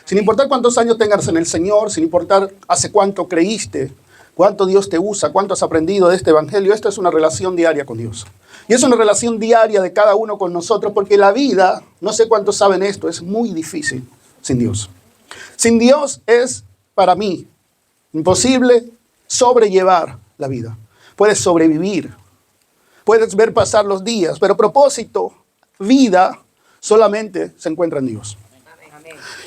Sin importar cuántos años tengas en el Señor, sin importar hace cuánto creíste, cuánto Dios te usa, cuánto has aprendido de este evangelio, esta es una relación diaria con Dios. Y es una relación diaria de cada uno con nosotros, porque la vida, no sé cuántos saben esto, es muy difícil sin Dios. Sin Dios es, para mí, imposible sobrellevar la vida. Puedes sobrevivir, puedes ver pasar los días, pero propósito, vida, solamente se encuentra en Dios.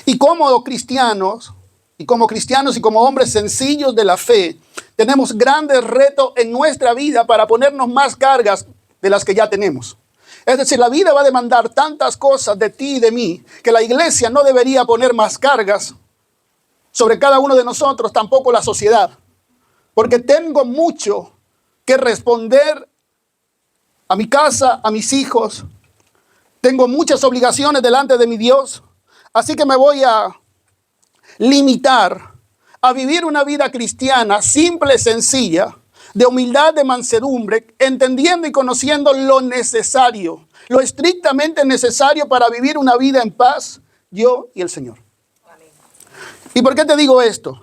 Y como cristianos y como hombres sencillos de la fe, tenemos grandes retos en nuestra vida para ponernos más cargas de las que ya tenemos. Es decir, la vida va a demandar tantas cosas de ti y de mí que la iglesia no debería poner más cargas sobre cada uno de nosotros, tampoco la sociedad. Porque tengo mucho que responder a mi casa, a mis hijos. Tengo muchas obligaciones delante de mi Dios. Así que me voy a limitar a vivir una vida cristiana simple, sencilla, de humildad, de mansedumbre, entendiendo y conociendo lo necesario, lo estrictamente necesario para vivir una vida en paz, yo y el Señor. Amén. ¿Y por qué te digo esto?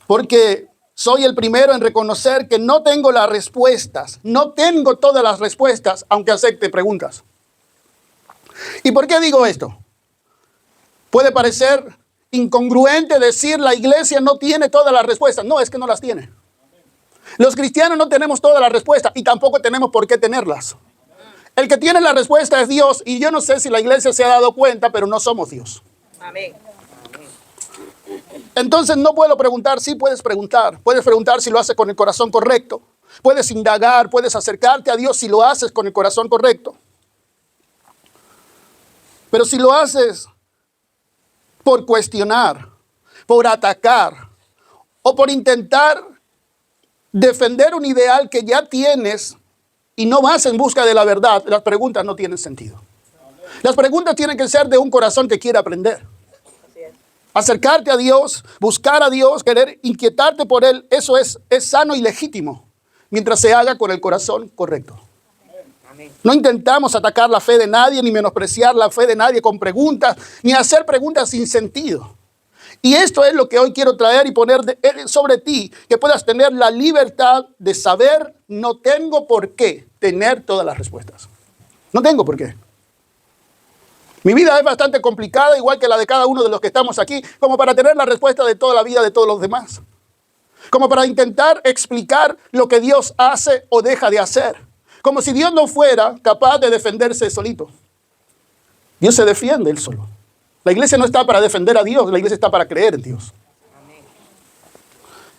Porque soy el primero en reconocer que no tengo las respuestas, no tengo todas las respuestas, aunque acepte preguntas. ¿Y por qué digo esto? Puede parecer incongruente decir la iglesia no tiene todas las respuestas. No, es que no las tiene. Los cristianos no tenemos todas las respuestas y tampoco tenemos por qué tenerlas. El que tiene la respuesta es Dios, y yo no sé si la iglesia se ha dado cuenta, pero no somos Dios. Amén. Entonces no puedo preguntar. Sí puedes preguntar. Puedes preguntar si lo haces con el corazón correcto. Puedes indagar, puedes acercarte a Dios si lo haces con el corazón correcto. Pero si lo haces por cuestionar, por atacar o por intentar defender un ideal que ya tienes y no vas en busca de la verdad, las preguntas no tienen sentido. Las preguntas tienen que ser de un corazón que quiere aprender. Acercarte a Dios, buscar a Dios, querer inquietarte por Él, eso es sano y legítimo, mientras se haga con el corazón correcto. No intentamos atacar la fe de nadie, ni menospreciar la fe de nadie con preguntas, ni hacer preguntas sin sentido. Y esto es lo que hoy quiero traer y poner sobre ti, que puedas tener la libertad de saber, no tengo por qué tener todas las respuestas. No tengo por qué. Mi vida es bastante complicada, igual que la de cada uno de los que estamos aquí, como para tener la respuesta de toda la vida de todos los demás. Como para intentar explicar lo que Dios hace o deja de hacer. Como si Dios no fuera capaz de defenderse solito. Dios se defiende él solo. La iglesia no está para defender a Dios, la iglesia está para creer en Dios. Amén.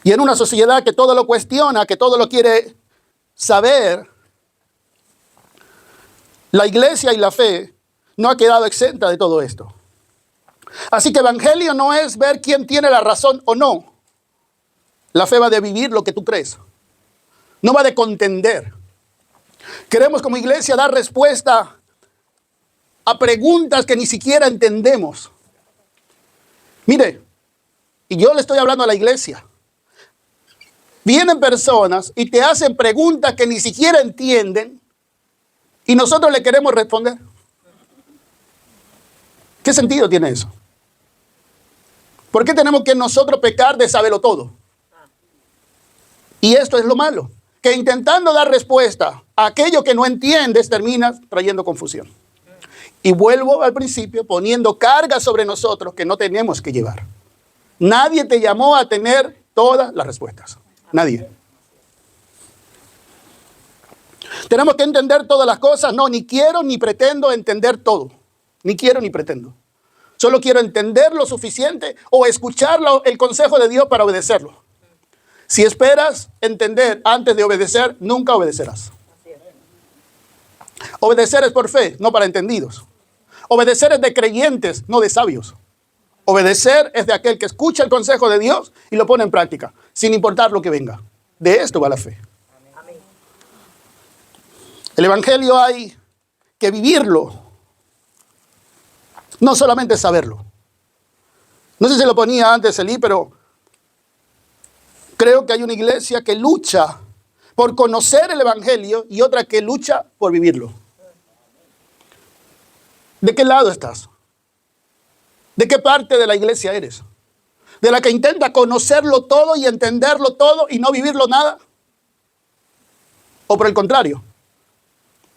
Y en una sociedad que todo lo cuestiona, que todo lo quiere saber, la iglesia y la fe no ha quedado exenta de todo esto. Así que evangelio no es ver quién tiene la razón o no. La fe va de vivir lo que tú crees. No va de contender. Queremos como iglesia dar respuesta a preguntas que ni siquiera entendemos. Mire, y yo le estoy hablando a la iglesia. Vienen personas y te hacen preguntas que ni siquiera entienden y nosotros le queremos responder. ¿Qué sentido tiene eso? ¿Por qué tenemos que nosotros pecar de saberlo todo? Y esto es lo malo, que intentando dar respuesta a aquello que no entiendes, terminas trayendo confusión. Y vuelvo al principio, poniendo carga sobre nosotros que no tenemos que llevar. Nadie te llamó a tener todas las respuestas. Nadie. ¿Tenemos que entender todas las cosas? No, ni quiero ni pretendo entender todo. Ni quiero ni pretendo. Solo quiero entender lo suficiente o escuchar el consejo de Dios para obedecerlo. Si esperas entender antes de obedecer, nunca obedecerás. Obedecer es por fe, no para entendidos. Obedecer es de creyentes, no de sabios. Obedecer es de aquel que escucha el consejo de Dios y lo pone en práctica, sin importar lo que venga. De esto va la fe. El evangelio hay que vivirlo, no solamente saberlo. No sé si lo ponía antes Elí, pero creo que hay una iglesia que lucha por conocer el evangelio y otra que lucha por vivirlo. ¿De qué lado estás? ¿De qué parte de la iglesia eres? ¿De la que intenta conocerlo todo y entenderlo todo y no vivirlo nada? ¿O por el contrario?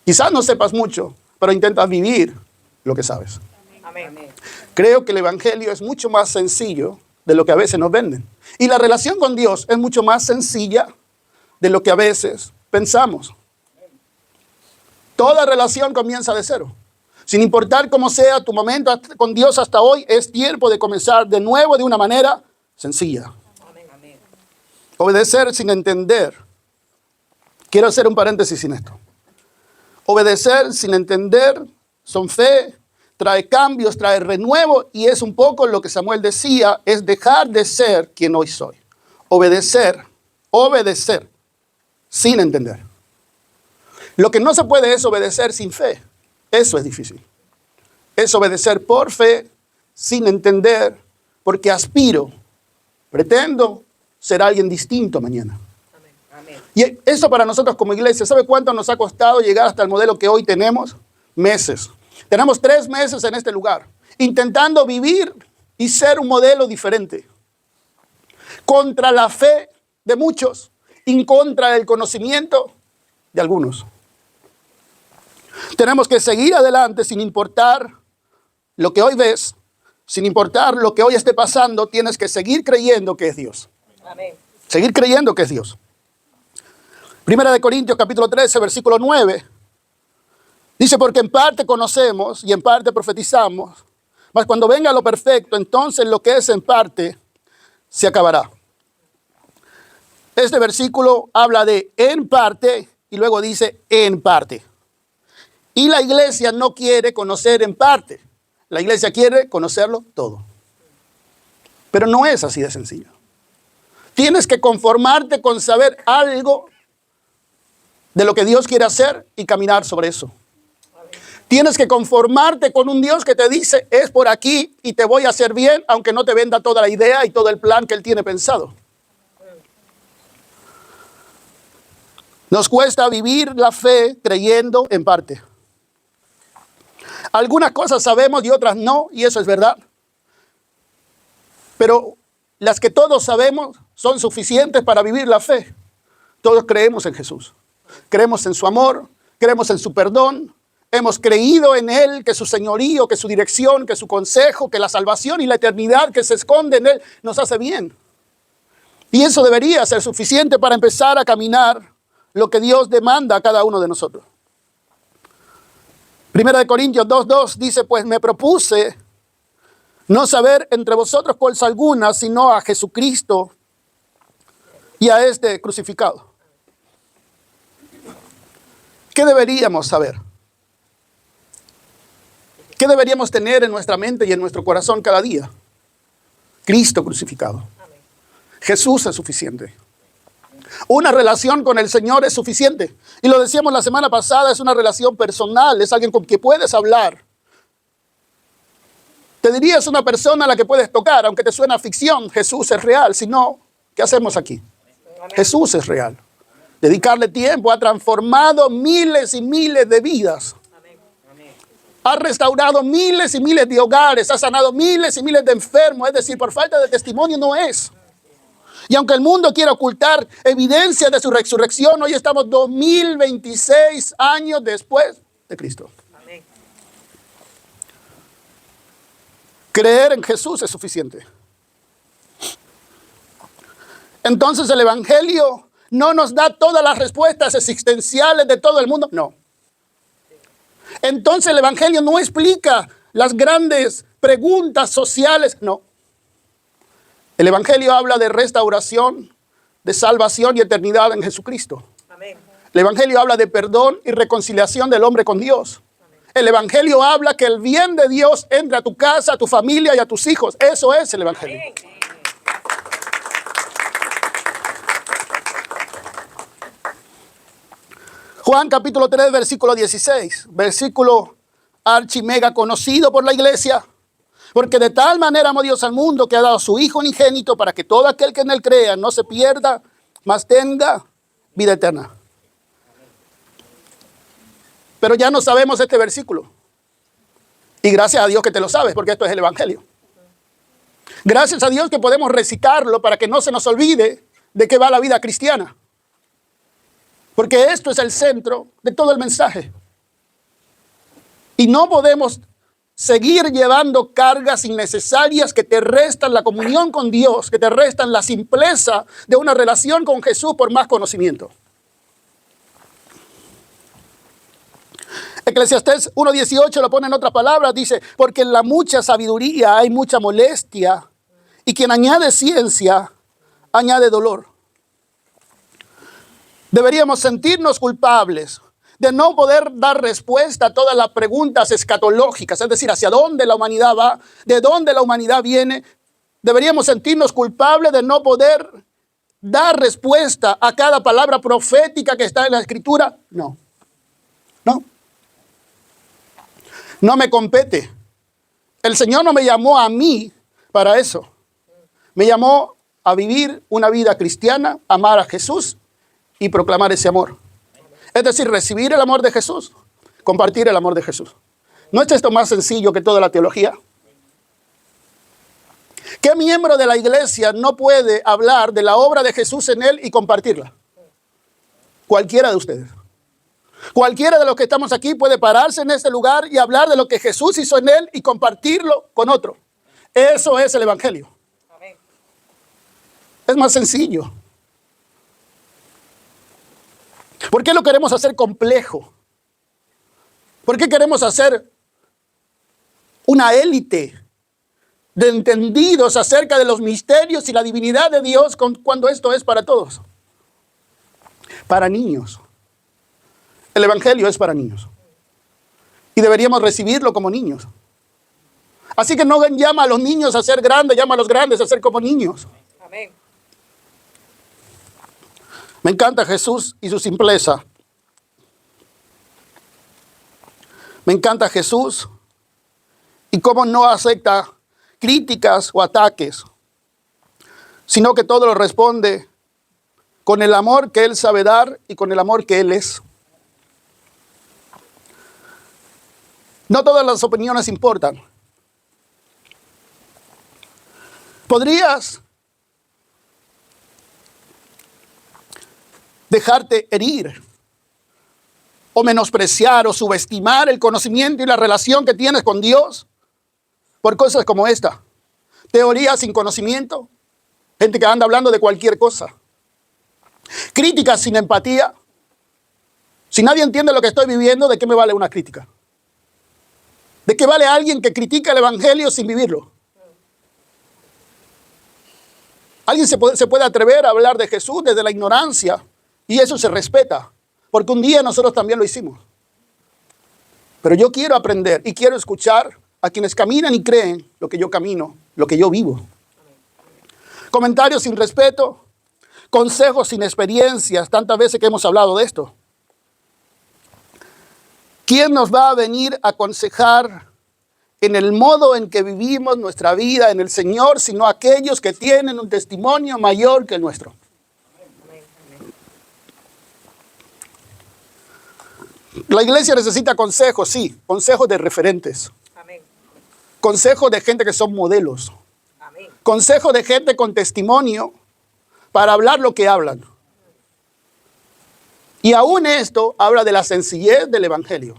Quizás no sepas mucho, pero intentas vivir lo que sabes. Amén. Creo que el evangelio es mucho más sencillo de lo que a veces nos venden. Y la relación con Dios es mucho más sencilla de lo que a veces pensamos. Toda relación comienza de cero. Sin importar cómo sea tu momento con Dios hasta hoy, es tiempo de comenzar de nuevo de una manera sencilla. Amén. Obedecer sin entender. Quiero hacer un paréntesis en esto. Obedecer sin entender son fe, trae cambios, trae renuevo, y es un poco lo que Samuel decía, es dejar de ser quien hoy soy. Obedecer sin entender. Lo que no se puede es obedecer sin fe. Eso es difícil. Es obedecer por fe, sin entender, porque aspiro, pretendo ser alguien distinto mañana. Amén. Y eso para nosotros como iglesia, ¿sabe cuánto nos ha costado llegar hasta el modelo que hoy tenemos? Meses. Tenemos 3 meses en este lugar, intentando vivir y ser un modelo diferente. Contra la fe de muchos, en contra del conocimiento de algunos. Tenemos que seguir adelante sin importar lo que hoy ves, sin importar lo que hoy esté pasando, tienes que seguir creyendo que es Dios. Amén. Seguir creyendo que es Dios. Primera de Corintios capítulo 13, versículo 9. Dice, porque en parte conocemos y en parte profetizamos, mas cuando venga lo perfecto, entonces lo que es en parte se acabará. Este versículo habla de en parte y luego dice en parte. Y la iglesia no quiere conocer en parte. La iglesia quiere conocerlo todo. Pero no es así de sencillo. Tienes que conformarte con saber algo de lo que Dios quiere hacer y caminar sobre eso. Tienes que conformarte con un Dios que te dice, es por aquí y te voy a hacer bien, aunque no te venda toda la idea y todo el plan que Él tiene pensado. Nos cuesta vivir la fe creyendo en parte. Algunas cosas sabemos y otras no, y eso es verdad. Pero las que todos sabemos son suficientes para vivir la fe. Todos creemos en Jesús. Creemos en su amor, creemos en su perdón. Hemos creído en Él, que su señorío, que su dirección, que su consejo, que la salvación y la eternidad que se esconde en Él nos hace bien. Y eso debería ser suficiente para empezar a caminar lo que Dios demanda a cada uno de nosotros. Primera de Corintios 2:2 dice, pues me propuse no saber entre vosotros cosa alguna, sino a Jesucristo y a este crucificado. ¿Qué deberíamos saber? ¿Qué deberíamos tener en nuestra mente y en nuestro corazón cada día? Cristo crucificado. Jesús es suficiente. Una relación con el Señor es suficiente. Y lo decíamos la semana pasada, es una relación personal, es alguien con quien puedes hablar. Te diría, es una persona a la que puedes tocar, aunque te suena ficción, Jesús es real. Si no, ¿qué hacemos aquí? Jesús es real. Dedicarle tiempo ha transformado miles y miles de vidas. Ha restaurado miles y miles de hogares, ha sanado miles y miles de enfermos. Es decir, por falta de testimonio no es. Y aunque el mundo quiera ocultar evidencia de su resurrección, hoy estamos 2026 años después de Cristo. Amén. Creer en Jesús es suficiente. Entonces el Evangelio no nos da todas las respuestas existenciales de todo el mundo. No. Entonces el Evangelio no explica las grandes preguntas sociales. No. El Evangelio habla de restauración, de salvación y eternidad en Jesucristo. Amén. El Evangelio habla de perdón y reconciliación del hombre con Dios. El Evangelio habla que el bien de Dios entre a tu casa, a tu familia y a tus hijos. Eso es el Evangelio. Amén. Juan capítulo 3, versículo 16. Versículo archimega conocido por la iglesia. Porque de tal manera amó Dios al mundo que ha dado a su Hijo unigénito para que todo aquel que en él crea no se pierda, mas tenga vida eterna. Pero ya no sabemos este versículo. Y gracias a Dios que te lo sabes, porque esto es el Evangelio. Gracias a Dios que podemos recitarlo para que no se nos olvide de qué va la vida cristiana. Porque esto es el centro de todo el mensaje. Y no podemos seguir llevando cargas innecesarias que te restan la comunión con Dios, que te restan la simpleza de una relación con Jesús por más conocimiento. Eclesiastés 1:18 lo pone en otras palabras, dice, porque en la mucha sabiduría hay mucha molestia, y quien añade ciencia, añade dolor. Deberíamos sentirnos culpables de no poder dar respuesta a todas las preguntas escatológicas, es decir, hacia dónde la humanidad va, de dónde la humanidad viene. Deberíamos sentirnos culpables de no poder dar respuesta a cada palabra profética que está en la Escritura. No. No me compete. El Señor no me llamó a mí para eso. Me llamó a vivir una vida cristiana, amar a Jesús y proclamar ese amor. Es decir, recibir el amor de Jesús, compartir el amor de Jesús. ¿No es esto más sencillo que toda la teología? ¿Qué miembro de la iglesia no puede hablar de la obra de Jesús en él y compartirla? Cualquiera de ustedes. Cualquiera de los que estamos aquí puede pararse en este lugar y hablar de lo que Jesús hizo en él y compartirlo con otro. Eso es el evangelio. Amén. Es más sencillo. ¿Por qué lo queremos hacer complejo? ¿Por qué queremos hacer una élite de entendidos acerca de los misterios y la divinidad de Dios cuando esto es para todos? Para niños. El evangelio es para niños. Y deberíamos recibirlo como niños. Así que no llama a los niños a ser grandes, llama a los grandes a ser como niños. Amén. Me encanta Jesús y su simpleza. Me encanta Jesús y cómo no acepta críticas o ataques, sino que todo lo responde con el amor que Él sabe dar y con el amor que Él es. No todas las opiniones importan. ¿Podrías dejarte herir o menospreciar o subestimar el conocimiento y la relación que tienes con Dios por cosas como esta? Teorías sin conocimiento, gente que anda hablando de cualquier cosa, críticas sin empatía. Si nadie entiende lo que estoy viviendo, ¿de qué me vale una crítica? ¿De qué vale alguien que critica el evangelio sin vivirlo? Alguien se puede atrever a hablar de Jesús desde la ignorancia y eso se respeta, porque un día nosotros también lo hicimos. Pero yo quiero aprender y quiero escuchar a quienes caminan y creen lo que yo camino, lo que yo vivo. Comentarios sin respeto, consejos sin experiencias, tantas veces que hemos hablado de esto. ¿Quién nos va a venir a aconsejar en el modo en que vivimos nuestra vida en el Señor, sino aquellos que tienen un testimonio mayor que el nuestro? La iglesia necesita consejos, sí, consejos de referentes. Amén. Consejos de gente que son modelos. Amén. Consejos de gente con testimonio para hablar lo que hablan. Y aún esto habla de la sencillez del evangelio.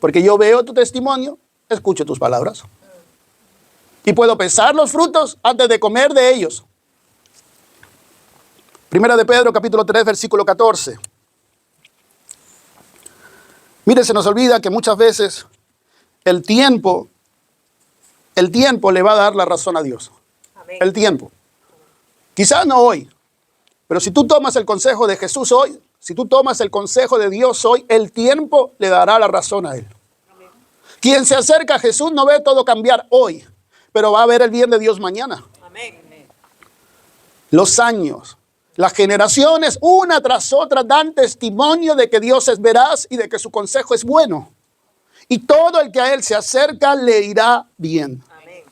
Porque yo veo tu testimonio, escucho tus palabras. Y puedo pesar los frutos antes de comer de ellos. Primera de Pedro, capítulo 3, versículo 14. Mire, se nos olvida que muchas veces el tiempo le va a dar la razón a Dios. Amén. El tiempo. Quizás no hoy, pero si tú tomas el consejo de Jesús hoy, si tú tomas el consejo de Dios hoy, el tiempo le dará la razón a Él. Amén. Quien se acerca a Jesús no ve todo cambiar hoy, pero va a ver el bien de Dios mañana. Amén. Los años, las generaciones, una tras otra, dan testimonio de que Dios es veraz y de que su consejo es bueno. Y todo el que a Él se acerca le irá bien. Amén.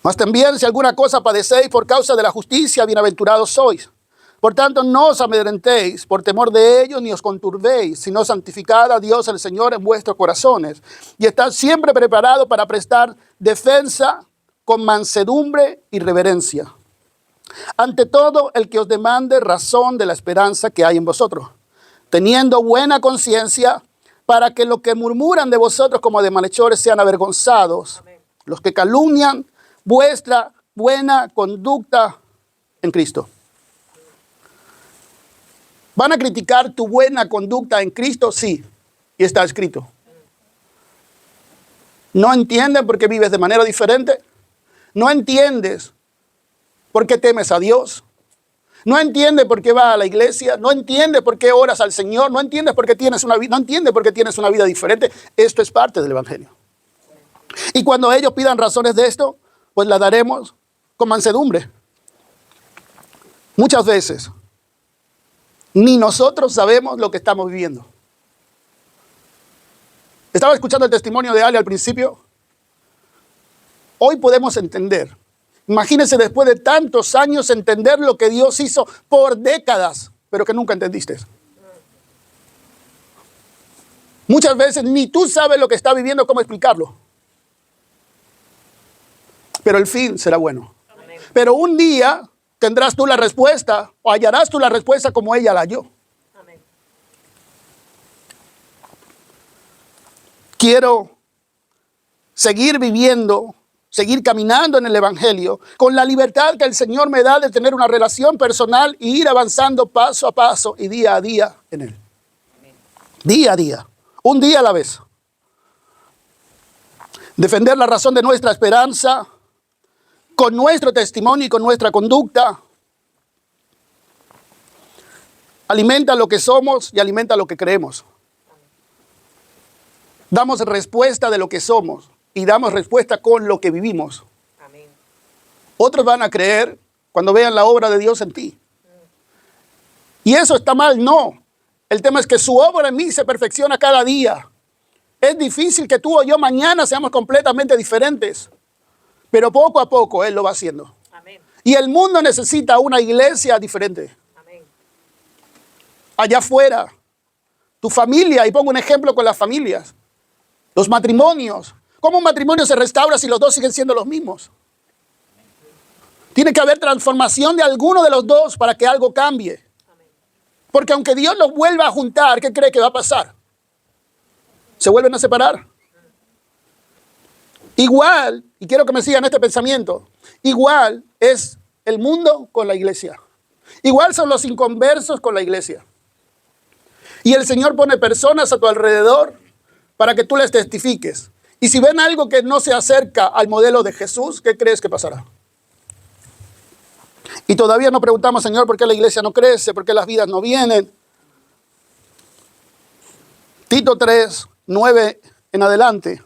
Mas también si alguna cosa padecéis por causa de la justicia, bienaventurados sois. Por tanto, no os amedrentéis por temor de ellos, ni os conturbéis, sino santificad a Dios el Señor en vuestros corazones. Y estad siempre preparados para prestar defensa con mansedumbre y reverencia. Ante todo, el que os demande razón de la esperanza que hay en vosotros, teniendo buena conciencia, para que los que murmuran de vosotros como de malhechores sean avergonzados, los que calumnian vuestra buena conducta en Cristo. ¿Van a criticar tu buena conducta en Cristo? Sí, y está escrito. ¿No entienden por qué vives de manera diferente? ¿No entiendes por qué temes a Dios? ¿No entiendes por qué vas a la iglesia? ¿No entiendes por qué oras al Señor? ¿No entiendes por qué tienes una vida? ¿No entiendes por qué tienes una vida diferente? Esto es parte del Evangelio. Y cuando ellos pidan razones de esto, pues las daremos con mansedumbre. Muchas veces ni nosotros sabemos lo que estamos viviendo. Estaba escuchando el testimonio de Ale al principio. Hoy podemos entender. Imagínense después de tantos años entender lo que Dios hizo por décadas, pero que nunca entendiste. Muchas veces ni tú sabes lo que está viviendo, cómo explicarlo. Pero el fin será bueno. Amén. Pero un día tendrás tú la respuesta o hallarás tú la respuesta como ella la halló. Amén. Quiero seguir viviendo, seguir caminando en el Evangelio con la libertad que el Señor me da de tener una relación personal y ir avanzando paso a paso y día a día en Él. Amén. Día a día, un día a la vez. Defender la razón de nuestra esperanza con nuestro testimonio y con nuestra conducta. Alimenta lo que somos y alimenta lo que creemos. Damos respuesta de lo que somos y damos respuesta con lo que vivimos. Amén. Otros van a creer cuando vean la obra de Dios en ti. ¿Y eso está mal? No. El tema es que su obra en mí se perfecciona cada día. Es difícil que tú o yo mañana seamos completamente diferentes. Pero poco a poco Él lo va haciendo. Amén. Y el mundo necesita una iglesia diferente. Amén. Allá afuera, tu familia, y pongo un ejemplo con las familias, los matrimonios. ¿Cómo un matrimonio se restaura si los dos siguen siendo los mismos? Tiene que haber transformación de alguno de los dos para que algo cambie. Porque aunque Dios los vuelva a juntar, ¿qué cree que va a pasar? ¿Se vuelven a separar? Igual, y quiero que me sigan este pensamiento, igual es el mundo con la iglesia. Igual son los inconversos con la iglesia. Y el Señor pone personas a tu alrededor para que tú les testifiques. Y si ven algo que no se acerca al modelo de Jesús, ¿qué crees que pasará? Y todavía no preguntamos, Señor, ¿por qué la iglesia no crece? ¿Por qué las vidas no vienen? Tito 3, 9 en adelante.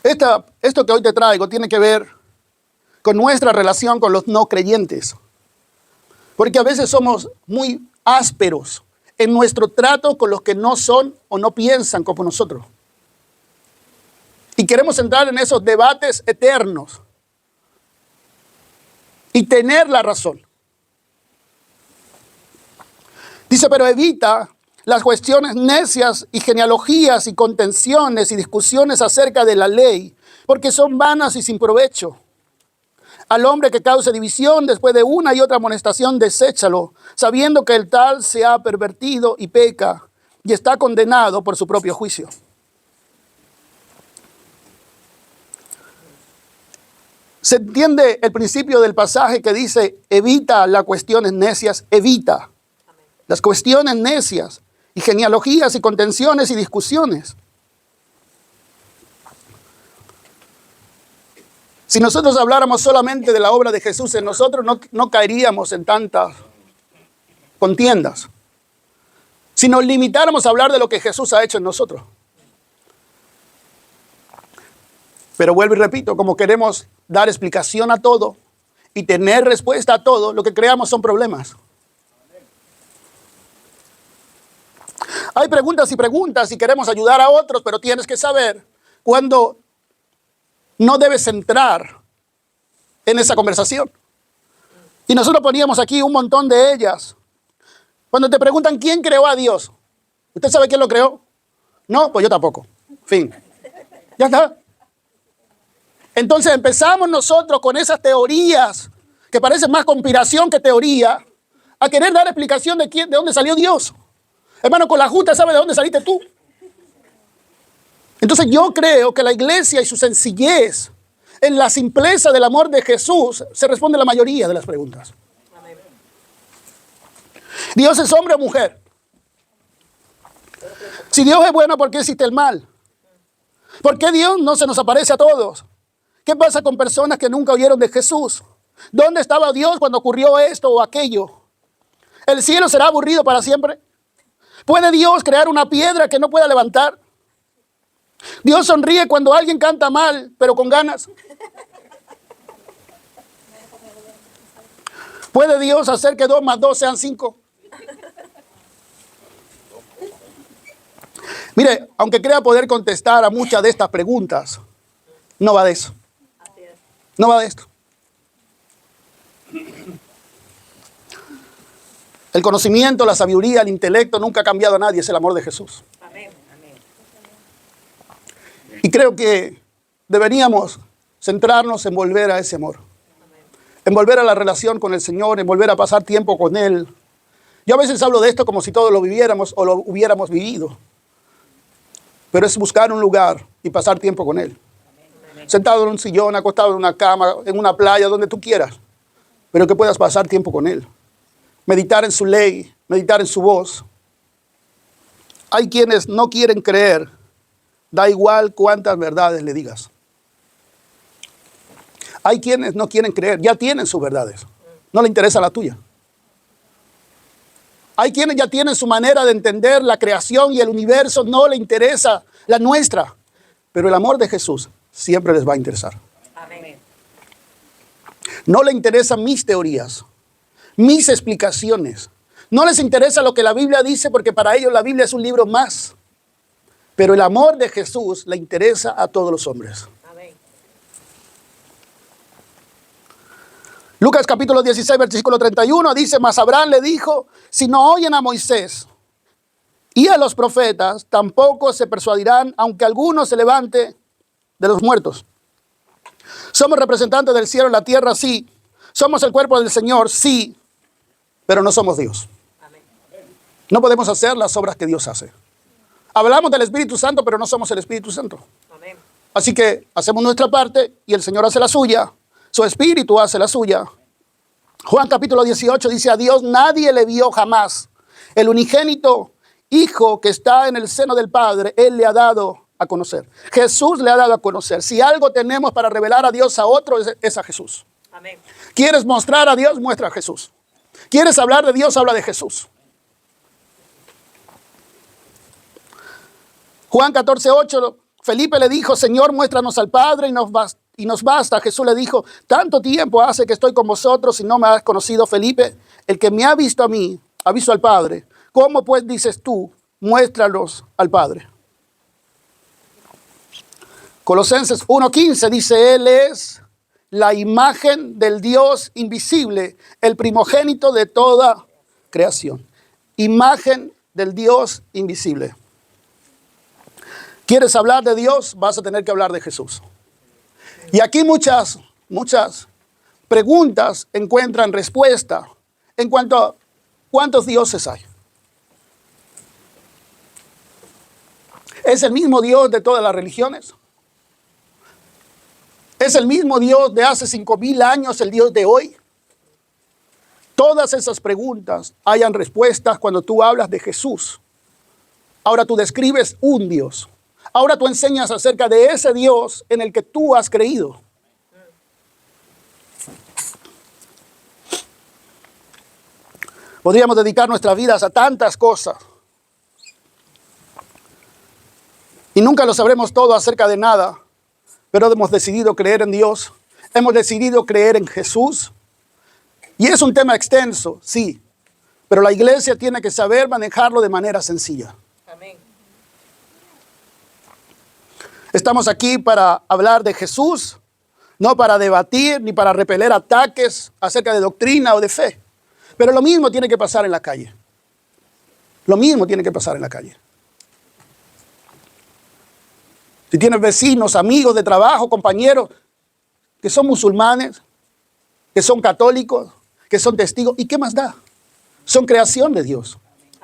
Esto que hoy te traigo tiene que ver con nuestra relación con los no creyentes. Porque a veces somos muy ásperos en nuestro trato con los que no son o no piensan como nosotros. Y queremos entrar en esos debates eternos y tener la razón. Dice, pero evita las cuestiones necias y genealogías y contenciones y discusiones acerca de la ley, porque son vanas y sin provecho. Al hombre que cause división después de una y otra amonestación, deséchalo, sabiendo que el tal se ha pervertido y peca, y está condenado por su propio juicio. ¿Se entiende el principio del pasaje que dice, evita las cuestiones necias? Evita las cuestiones necias y genealogías y contenciones y discusiones. Si nosotros habláramos solamente de la obra de Jesús en nosotros, no caeríamos en tantas contiendas. Si nos limitáramos a hablar de lo que Jesús ha hecho en nosotros. Pero vuelvo y repito, como queremos dar explicación a todo y tener respuesta a todo, lo que creamos son problemas. Hay preguntas y preguntas y queremos ayudar a otros, pero tienes que saber cuándo no debes entrar en esa conversación. Y nosotros poníamos aquí un montón de ellas. Cuando te preguntan quién creó a Dios, ¿usted sabe quién lo creó? No, pues yo tampoco. Fin. Ya está. Entonces empezamos nosotros con esas teorías que parecen más conspiración que teoría, a querer dar explicación de dónde salió Dios. Hermano, con la justa sabe de dónde saliste tú. Entonces yo creo que la iglesia y su sencillez, en la simpleza del amor de Jesús, se responde la mayoría de las preguntas. ¿Dios es hombre o mujer? Si Dios es bueno, ¿por qué existe el mal? ¿Por qué Dios no se nos aparece a todos? ¿Qué pasa con personas que nunca oyeron de Jesús? ¿Dónde estaba Dios cuando ocurrió esto o aquello? ¿El cielo será aburrido para siempre? ¿Puede Dios crear una piedra que no pueda levantar? ¿Dios sonríe cuando alguien canta mal, pero con ganas? ¿Puede Dios hacer que 2 más 2 sean 5? Mire, aunque crea poder contestar a muchas de estas preguntas, no va de eso. No va de esto. El conocimiento, la sabiduría, el intelecto nunca ha cambiado a nadie, es el amor de Jesús. Amén. Amén. Y creo que deberíamos centrarnos en volver a ese amor. En volver a la relación con el Señor, en volver a pasar tiempo con Él. Yo a veces hablo de esto como si todos lo viviéramos o lo hubiéramos vivido. Pero es buscar un lugar y pasar tiempo con Él. Sentado en un sillón, acostado en una cama, en una playa, donde tú quieras. Pero que puedas pasar tiempo con Él. Meditar en su ley, meditar en su voz. Hay quienes no quieren creer. Da igual cuántas verdades le digas. Hay quienes no quieren creer, ya tienen sus verdades. No le interesa la tuya. Hay quienes ya tienen su manera de entender la creación y el universo, no le interesa la nuestra. Pero el amor de Jesús siempre les va a interesar. Amén. No le interesan mis teorías, mis explicaciones. No les interesa lo que la Biblia dice porque para ellos la Biblia es un libro más. Pero el amor de Jesús le interesa a todos los hombres. Amén. Lucas capítulo 16, versículo 31 dice, mas Abraham le dijo, si no oyen a Moisés y a los profetas, tampoco se persuadirán, aunque alguno se levante de los muertos. Somos representantes del cielo en la tierra, sí. Somos el cuerpo del Señor, sí. Pero no somos Dios. Amén. No podemos hacer las obras que Dios hace. Hablamos del Espíritu Santo, pero no somos el Espíritu Santo. Amén. Así que hacemos nuestra parte y el Señor hace la suya. Su Espíritu hace la suya. Juan capítulo 18 dice, a Dios nadie le vio jamás. El unigénito Hijo que está en el seno del Padre, Él le ha dado a conocer. Jesús le ha dado a conocer. Si algo tenemos para revelar a Dios a otro, es a Jesús. Amén. ¿Quieres mostrar a Dios? Muestra a Jesús. ¿Quieres hablar de Dios? Habla de Jesús. Juan 14:8, Felipe le dijo, Señor, muéstranos al Padre y nos basta. Jesús le dijo, tanto tiempo hace que estoy con vosotros y no me has conocido, Felipe. El que me ha visto a mí, ha visto al Padre. ¿Cómo pues dices tú, muéstranos al Padre? Colosenses 1:15 dice, Él es la imagen del Dios invisible, el primogénito de toda creación. Imagen del Dios invisible. ¿Quieres hablar de Dios? Vas a tener que hablar de Jesús. Y aquí muchas preguntas encuentran respuesta en cuanto a cuántos dioses hay. ¿Es el mismo Dios de todas las religiones? ¿Es el mismo Dios de hace 5,000 años el Dios de hoy? Todas esas preguntas hayan respuestas cuando tú hablas de Jesús. Ahora tú describes un Dios. Ahora tú enseñas acerca de ese Dios en el que tú has creído. Podríamos dedicar nuestras vidas a tantas cosas. Y nunca lo sabremos todo acerca de nada. Pero hemos decidido creer en Dios. Hemos decidido creer en Jesús. Y es un tema extenso, sí. Pero la iglesia tiene que saber manejarlo de manera sencilla. Amén. Estamos aquí para hablar de Jesús, no para debatir ni para repeler ataques acerca de doctrina o de fe. Pero lo mismo tiene que pasar en la calle. Lo mismo tiene que pasar en la calle. Si tienes vecinos, amigos de trabajo, compañeros que son musulmanes, que son católicos, que son testigos, ¿y qué más da? Son creación de Dios.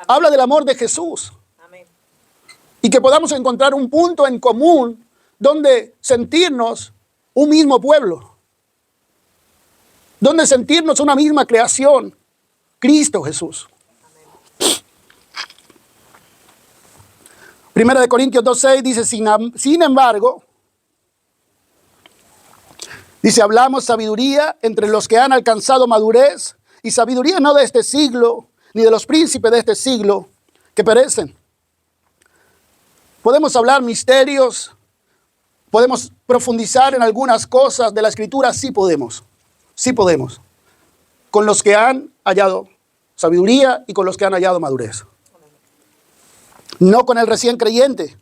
Habla del amor de Jesús. Amén. Y que podamos encontrar un punto en común donde sentirnos un mismo pueblo. Donde sentirnos una misma creación. Cristo Jesús. Primera de Corintios 2:6 dice, sin embargo, dice, hablamos sabiduría entre los que han alcanzado madurez, y sabiduría no de este siglo, ni de los príncipes de este siglo, que perecen. Podemos hablar misterios, podemos profundizar en algunas cosas de la Escritura, sí podemos, con los que han hallado sabiduría y con los que han hallado madurez. No con el recién creyente.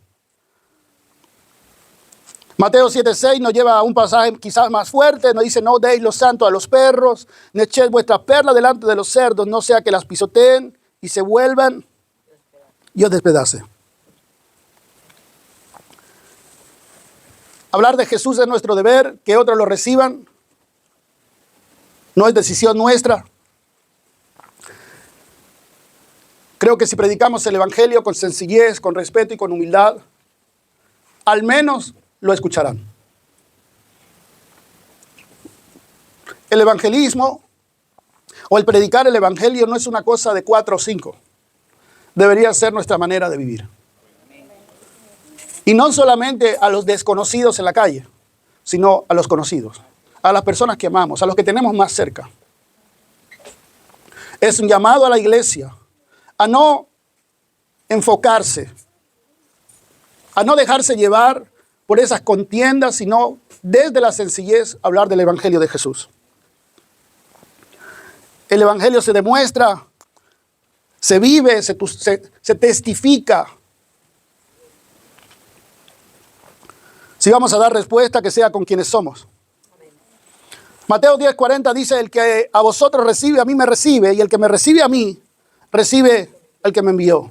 Mateo 7:6 nos lleva a un pasaje quizás más fuerte. Nos dice, no deis los santos a los perros, ni echéis vuestras perlas delante de los cerdos, no sea que las pisoteen y se vuelvan y os despedace. Hablar de Jesús es nuestro deber, que otros lo reciban. No es decisión nuestra. Creo que si predicamos el Evangelio con sencillez, con respeto y con humildad, al menos lo escucharán. El evangelismo o el predicar el Evangelio no es una cosa de 4 o 5. Debería ser nuestra manera de vivir. Y no solamente a los desconocidos en la calle, sino a los conocidos, a las personas que amamos, a los que tenemos más cerca. Es un llamado a la iglesia a no enfocarse, a no dejarse llevar por esas contiendas, sino desde la sencillez hablar del Evangelio de Jesús. El Evangelio se demuestra, se vive, se testifica. Si vamos a dar respuesta, que sea con quienes somos. Mateo 10:40 dice, el que a vosotros recibe, a mí me recibe, y el que me recibe a mí, recibe al que me envió.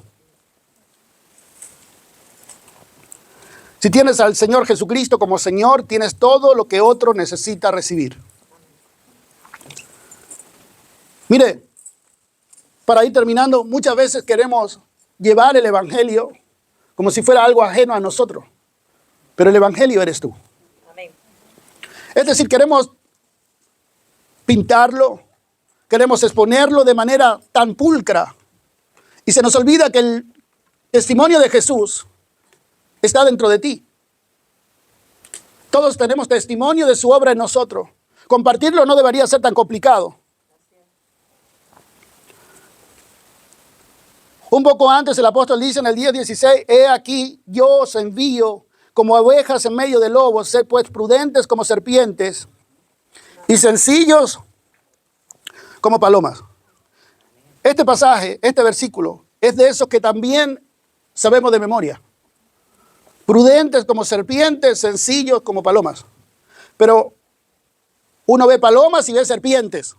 Si tienes al Señor Jesucristo como Señor, tienes todo lo que otro necesita recibir. Mire, para ir terminando, muchas veces queremos llevar el Evangelio como si fuera algo ajeno a nosotros. Pero el Evangelio eres tú. Amén. Es decir, queremos pintarlo, queremos exponerlo de manera tan pulcra. Y se nos olvida que el testimonio de Jesús está dentro de ti. Todos tenemos testimonio de su obra en nosotros. Compartirlo no debería ser tan complicado. Un poco antes el apóstol dice en el 10:16, he aquí yo os envío como ovejas en medio de lobos, sed pues prudentes como serpientes y sencillos como palomas. Este pasaje, este versículo, es de esos que también sabemos de memoria. Prudentes como serpientes, sencillos como palomas. Pero uno ve palomas y ve serpientes.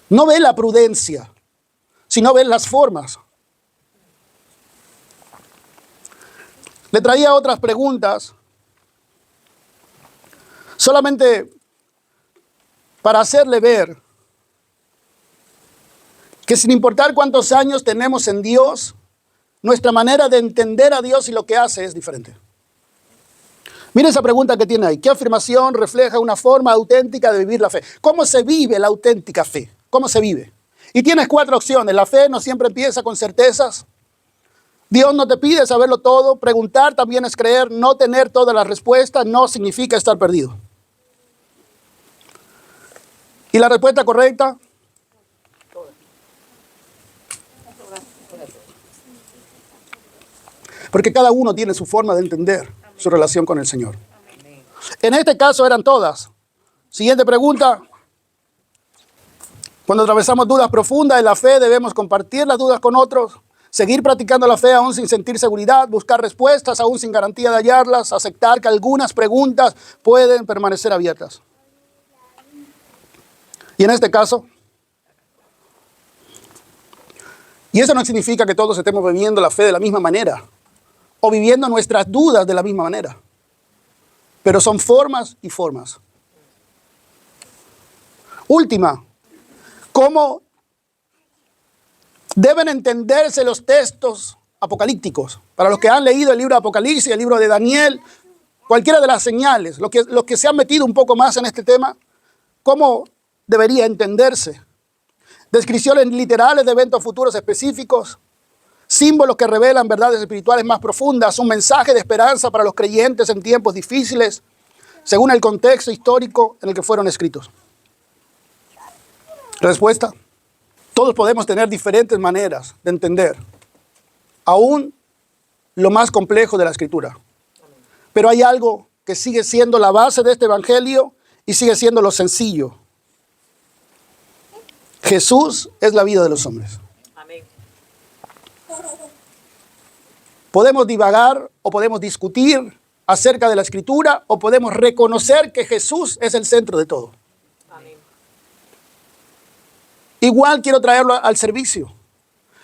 No ve la prudencia, sino ve las formas. Le traía otras preguntas, solamente para hacerle ver que sin importar cuántos años tenemos en Dios, nuestra manera de entender a Dios y lo que hace es diferente. Mire esa pregunta que tiene ahí. ¿Qué afirmación refleja una forma auténtica de vivir la fe? ¿Cómo se vive la auténtica fe? ¿Cómo se vive? Y tienes 4 opciones. La fe no siempre empieza con certezas. Dios no te pide saberlo todo. Preguntar también es creer. No tener todas las respuestas no significa estar perdido. ¿Y la respuesta correcta? Porque cada uno tiene su forma de entender su relación con el Señor. En este caso eran todas. Siguiente pregunta. Cuando atravesamos dudas profundas en la fe, debemos compartir las dudas con otros. Seguir practicando la fe aún sin sentir seguridad, buscar respuestas aún sin garantía de hallarlas, aceptar que algunas preguntas pueden permanecer abiertas. Y en este caso, y eso no significa que todos estemos viviendo la fe de la misma manera o viviendo nuestras dudas de la misma manera, pero son formas y formas. Última, ¿cómo deben entenderse los textos apocalípticos? Para los que han leído el libro de Apocalipsis, el libro de Daniel, cualquiera de las señales, los que se han metido un poco más en este tema, ¿cómo debería entenderse? Descripciones literales de eventos futuros específicos, símbolos que revelan verdades espirituales más profundas, un mensaje de esperanza para los creyentes en tiempos difíciles, según el contexto histórico en el que fueron escritos. Respuesta: todos podemos tener diferentes maneras de entender, aún lo más complejo de la Escritura. Pero hay algo que sigue siendo la base de este evangelio y sigue siendo lo sencillo. Jesús es la vida de los hombres. Amén. Podemos divagar o podemos discutir acerca de la Escritura o podemos reconocer que Jesús es el centro de todo. Amén. Igual quiero traerlo al servicio.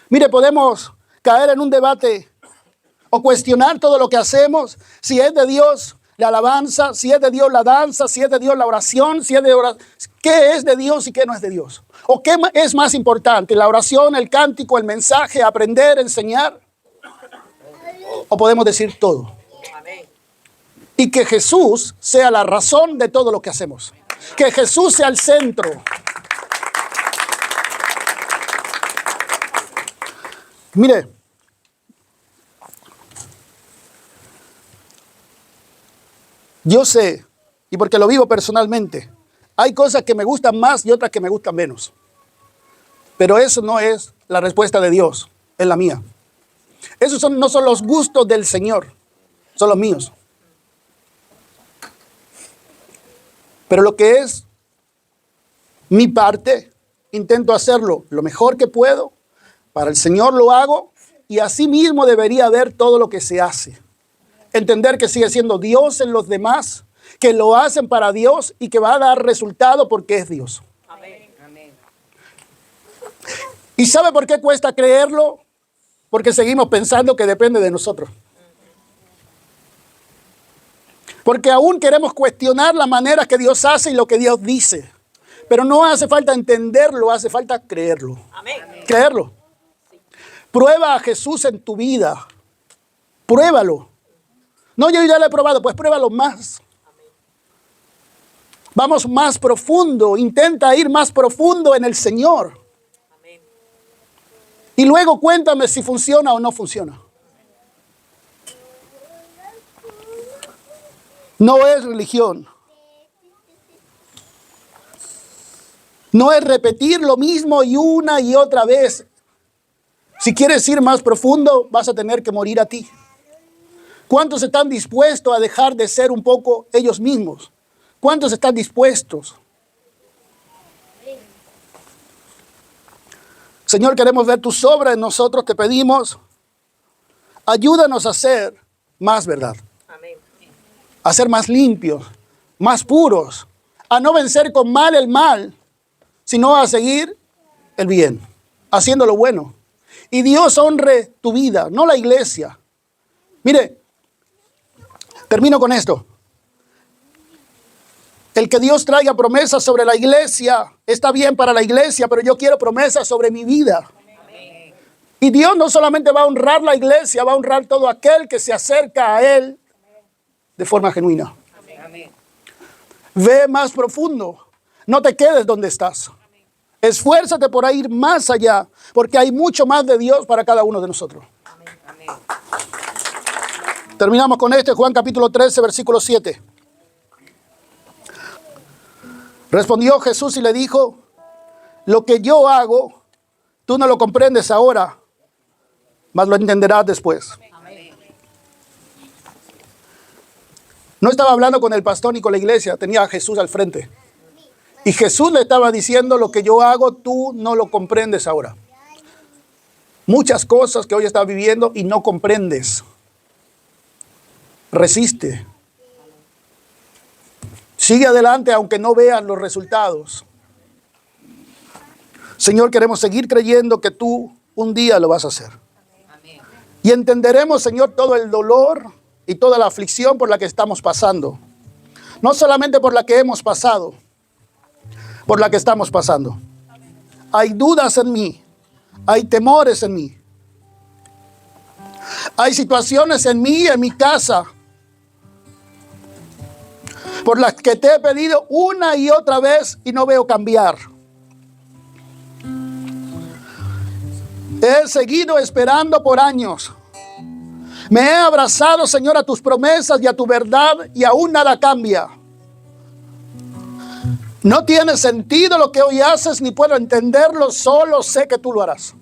Mire, podemos caer en un debate o cuestionar todo lo que hacemos, si es de Dios la alabanza, si es de Dios la danza, si es de Dios la oración, si es de oración, qué es de Dios y qué no es de Dios. ¿O qué es más importante, la oración, el cántico, el mensaje, aprender, enseñar? ¿O podemos decir todo? Amén. Y que Jesús sea la razón de todo lo que hacemos. Que Jesús sea el centro. Mire, yo sé, y porque lo vivo personalmente, hay cosas que me gustan más y otras que me gustan menos. Pero eso no es la respuesta de Dios, es la mía. Esos no son los gustos del Señor, son los míos. Pero lo que es mi parte, intento hacerlo lo mejor que puedo. Para el Señor lo hago y así mismo debería ver todo lo que se hace. Entender que sigue siendo Dios en los demás, que lo hacen para Dios y que va a dar resultado porque es Dios. Amén. Amén. ¿Y sabe por qué cuesta creerlo? Porque seguimos pensando que depende de nosotros. Porque aún queremos cuestionar la manera que Dios hace y lo que Dios dice. Pero no hace falta entenderlo, hace falta creerlo. Amén. Creerlo. Prueba a Jesús en tu vida. Pruébalo. No, yo ya lo he probado, pues pruébalo más. Vamos más profundo, intenta ir más profundo en el Señor. Amén. Y luego cuéntame si funciona o no funciona. No es religión. No es repetir lo mismo y una y otra vez. Si quieres ir más profundo, vas a tener que morir a ti. ¿Cuántos están dispuestos a dejar de ser un poco ellos mismos? ¿Cuántos están dispuestos? Señor, queremos ver tus obras en nosotros, te pedimos. Ayúdanos a ser más verdad. Amén. A ser más limpios, más puros. A no vencer con mal el mal, sino a seguir el bien, haciendo lo bueno. Y Dios honre tu vida, no la iglesia. Mire, termino con esto. El que Dios traiga promesas sobre la iglesia está bien para la iglesia, pero yo quiero promesas sobre mi vida. Amén. Y Dios no solamente va a honrar la iglesia, va a honrar todo aquel que se acerca a Él de forma genuina. Amén. Ve más profundo. No te quedes donde estás. Esfuérzate por ir más allá, porque hay mucho más de Dios para cada uno de nosotros. Amén. Terminamos con Juan capítulo 13, versículo 7. Respondió Jesús y le dijo, lo que yo hago, tú no lo comprendes ahora, mas lo entenderás después. Amén. No estaba hablando con el pastor ni con la iglesia, tenía a Jesús al frente. Y Jesús le estaba diciendo, lo que yo hago, tú no lo comprendes ahora. muchas cosas que hoy estás viviendo y no comprendes. Resiste. Sigue adelante aunque no veas los resultados. Señor, queremos seguir creyendo que tú un día lo vas a hacer. Amén. Y entenderemos, Señor, todo el dolor y toda la aflicción por la que estamos pasando. No solamente por la que hemos pasado, por la que estamos pasando. Hay dudas en mí, hay temores en mí. Hay situaciones en mí, en mi casa, por las que te he pedido una y otra vez y no veo cambiar. He seguido esperando por años. Me he abrazado, Señor, a tus promesas y a tu verdad y aún nada cambia. No tiene sentido lo que hoy haces ni puedo entenderlo, solo sé que tú lo harás.